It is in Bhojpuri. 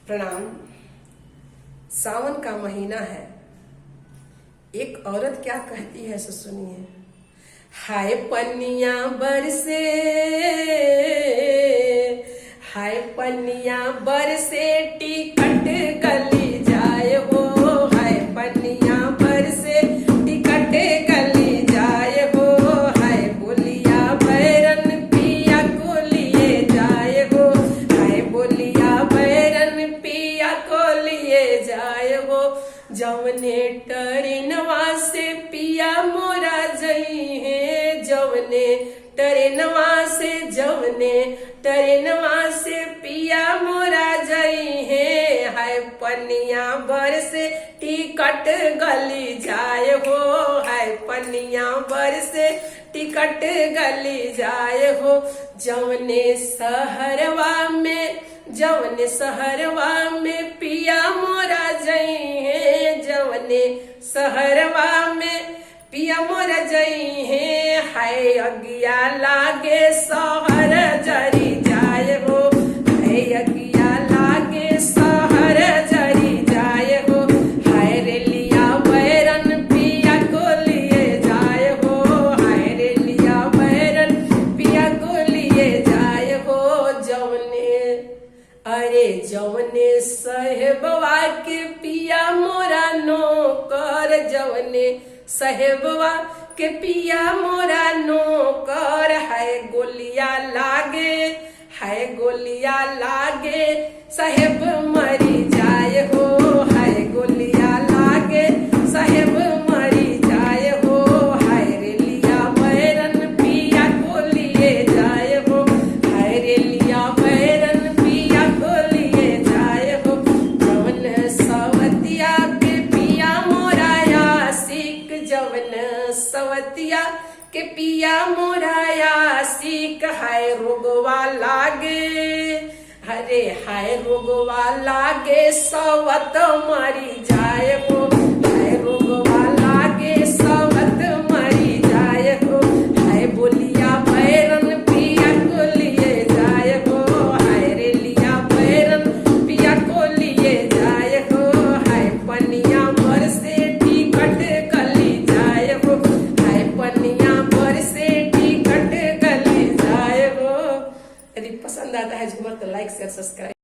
प्रणाम। सावन का महीना है। एक औरत क्या कहती है सो सुनिए। हाय पनिया बरसे, हाय पनिया बरसे टिकट गली जाए हो। हाय पनिया बरसे टिकट गली जाए हो। हाय बोलिया बैरन पिया को लिए जाए हो। हाय बोलिया बैरन पिया को लिए जाए हो। जवने टरेनवा से पिया मोरा जई है। जवने टरेनवा से, जवने टरेनवा से पिया मोरा जई है। हाय पनिया बरसे टिकट गली जाए हो। हाय पनिया बरसे टिकट गली जाए हो। जवने सहरवा में, जवने सहरवा में पिया मोरा जई है। जवने सहरवा में पिया मोरा जई है। हाय अगिया लागे सहर जरी जाए हो। हाय अगिया लागे सहर जरी जाए हो। हाय रेलिया बैरन पिया को लिए जाए हो। हाय रेलिया बैरन पिया को लिए जाए हो। जवने अरे जवने साहेबवा के पिया मोरा नौकर। जवने साहेबवा के पिया मोरा नौकर। हाय गोलिया लागे, हाय गोलिया लागे साहेब मरी जाए हो। हाय गोलिया लागे साहेब मरी जाए हो। हाय रेलिया बैरन पिया को लिए जाए हो। हाय रेलिया बैरन पिया को लिए जाए हो। जवन सवतिया के पिया मोरा आशिक। जवन सवतिया के पिया मोरा आशिक। हाय रोगवा लागे, हरे हाय रोगवा लागे सवत मरी जाए हो। हाय रोगवा लागे सवत मरी जाए हो। हाय बोलिया बैरन पिया को लिए जाए हो। हाय रेलिया बैरन पिया को लिए जाए हो। हाय पनिया